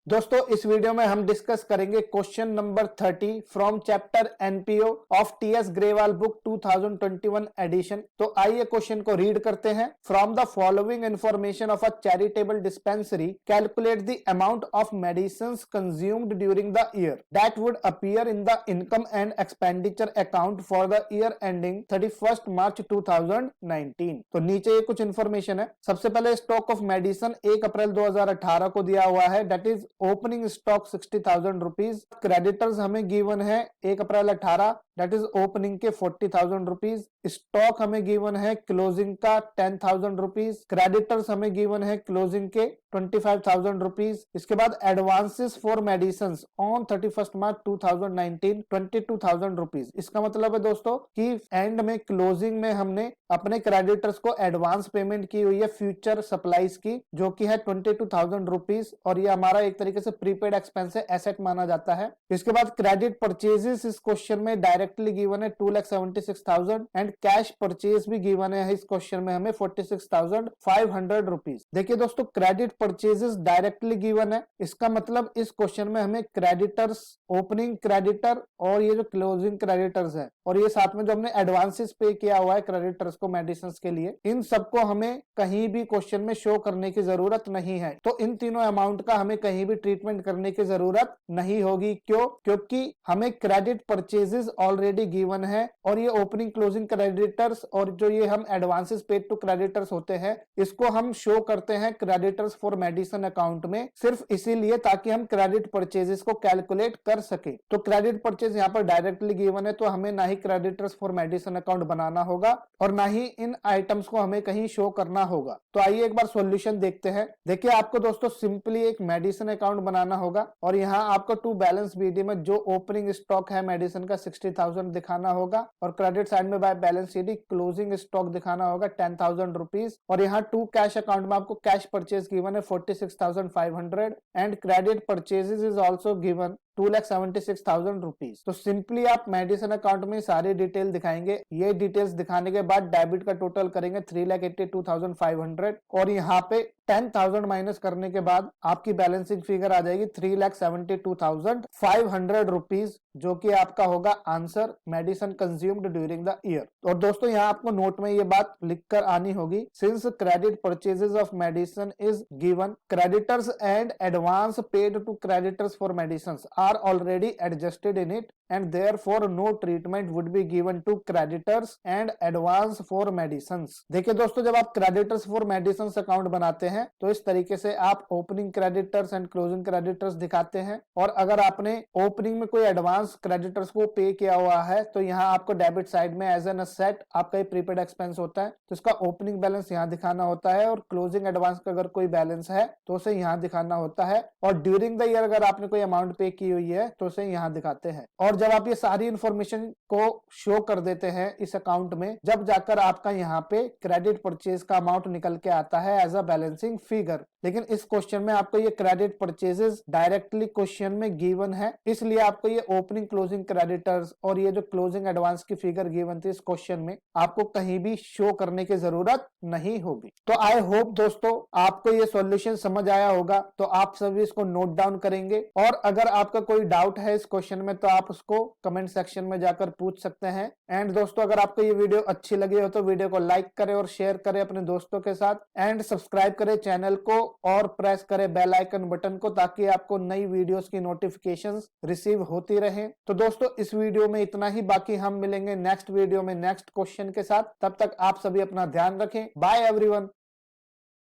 दोस्तों इस वीडियो में हम डिस्कस करेंगे question number 30 from chapter NPO of TS Grewal book 2021 edition. तो आइए क्वेश्चन को रीड करते हैं। From the following information of a charitable dispensary calculate the amount of medicines consumed during the year that would appear in the income and expenditure account for the year ending 31 March 2019। तो नीचे ये कुछ information है। सबसे पहले stock of medicine 1 अप्रैल 2018 को दिया हुआ है, that is opening stock 60,000 rupees. Creditors हमें गिवन है 1 अप्रैल 18, दैट इज ओपनिंग के 40,000 रुपीज। स्टॉक हमें गिवन है क्लोजिंग का 10,000 रुपीज। क्रेडिटर्स हमें गिवन है क्लोजिंग के 25,000 रुपीज। इसके बाद advances for medicine on 31 March 2019 22,000 rupees. इसका मतलब है दोस्तों कि एंड में क्लोजिंग में हमने अपने क्रेडिटर्स को एडवांस पेमेंट की हुई है फ्यूचर सप्लाईज की, जो कि है 22,000 रुपीज, और ये हमारा एक तरीके से प्रीपेड एक्सपेंस है, एसेट माना जाता है। इसके बाद क्रेडिट परचेजेस इस क्वेश्चन में डायरेक्टली गिवन है 2,76,000 एंड कैश परचेज भी गिवन है इस क्वेश्चन में हमें 46,500 रुपीज। देखिए दोस्तों क्रेडिट परचेजेस डायरेक्टली गिवन है, इसका मतलब इस क्वेश्चन में हमें क्रेडिटर्स, ओपनिंग क्रेडिटर और ये जो क्लोजिंग क्रेडिटर्स है, और ये साथ में जो हमने एडवांसेस पे किया हुआ है क्रेडिटर्स को मेडिसिन के लिए, इन सबको हमें कहीं भी क्वेश्चन में शो करने की जरूरत नहीं है। तो इन तीनों अमाउंट का हमें कहीं भी ट्रीटमेंट करने की जरूरत नहीं होगी। क्यों? क्योंकि हमें क्रेडिट परचेजेस ऑलरेडी गिवन है, और ये ओपनिंग क्लोजिंग क्रेडिटर्स और जो ये हम एडवांसेस पेड टू क्रेडिटर्स होते हैं, इसको हम शो करते हैं क्रेडिटर्स फॉर मेडिसिन अकाउंट में सिर्फ इसीलिए ताकि हम क्रेडिट परचेजेस को कैलकुलेट कर सके। तो क्रेडिट परचेज यहाँ पर डायरेक्टली गिवन है, तो हमें ना ही क्रेडिटर्स फॉर मेडिसिन अकाउंट बनाना होगा और ना ही इन आइटम्स को हमें कहीं शो करना होगा। तो आइए एक बार सॉल्यूशन देखते हैं। देखिए आपको दोस्तों सिंपली एक मेडिसिन अकाउंट बनाना होगा, और यहाँ आपको टू बैलेंस बीडी में जो ओपनिंग स्टॉक है मेडिसिन का 60,000 दिखाना होगा, और क्रेडिट साइड में by balance sheet closing stock दिखाना होगा 10,000 रुपीज। और यहाँ टू कैश अकाउंट में आपको कैश परचेज गिवन है 46,500 and credit purchases is also given 2,76,000 rupees. तो सिंपली आप मेडिसिन अकाउंट में सारी डिटेल दिखाएंगे। ये डिटेल्स दिखाने के बाद डेबिट का टोटल करेंगे 3,82,500, और यहाँ पे 10,000 माइनस करने के बाद आपकी बैलेंसिंग फिगर आ जाएगी 3,72,500 रुपीज, जो कि आपका होगा answer medicine consumed during the year. और दोस्तों यहाँ आपको नोट में ये बात लिखकर आनी होगी, since credit purchases of medicine is given, creditors and advance paid to creditors for medicine are already adjusted in it and therefore no treatment would be given to creditors and advance for medicines। देखिए दोस्तों जब आप creditors for medicines account बनाते हैं तो इस तरीके से आप opening creditors and closing creditors दिखाते हैं, और अगर आपने ओपनिंग में कोई एडवांस क्रेडिटर्स को पे किया हुआ है तो यहाँ आपको डेबिट साइड में एज एन असेट आपका ये प्रीपेड एक्सपेंस होता है, तो इसका ओपनिंग बैलेंस यहाँ दिखाना होता है, और क्लोजिंग एडवांस का अगर कोई बैलेंस है तो उसे यहाँ दिखाना होता है, और ड्यूरिंग द ईयर अगर आपने कोई अमाउंट पे की हुई है तो उसे यहाँ दिखाते हैं। और जब आप ये सारी इंफॉर्मेशन को शो कर देते हैं इस अकाउंट में, जब जाकर आपका यहाँ पे क्रेडिट परचेज का अमाउंट निकल के आता है एज अ बैलेंसिंग फिगर। लेकिन इस क्वेश्चन में आपको ये क्रेडिट परचेजेस डायरेक्टली क्वेश्चन में गिवन है, इसलिए आपको ये ओपनिंग क्लोजिंग क्रेडिटर्स और ये जो क्लोजिंग एडवांस की फिगर गिवन थी इस क्वेश्चन में आपको कहीं भी शो करने की जरूरत नहीं होगी। तो आई होप दोस्तों आपको ये सॉल्यूशन समझ आया होगा, तो आप सभी इसको नोट डाउन करेंगे, और अगर आपका कोई डाउट है इस क्वेश्चन में तो आप उसको कमेंट सेक्शन में जाकर पूछ सकते हैं। एंड दोस्तों अगर आपको ये वीडियो अच्छी लगी हो तो वीडियो को लाइक करें और शेयर करें अपने दोस्तों के साथ, एंड सब्सक्राइब करें चैनल को और प्रेस करें बेल आइकन बटन को, ताकि आपको नई वीडियोस की नोटिफिकेशंस रिसीव होती रहे। तो दोस्तों इस वीडियो में इतना ही, बाकी हम मिलेंगे नेक्स्ट वीडियो में नेक्स्ट क्वेश्चन के साथ। तब तक आप सभी अपना ध्यान रखें। Bye everyone.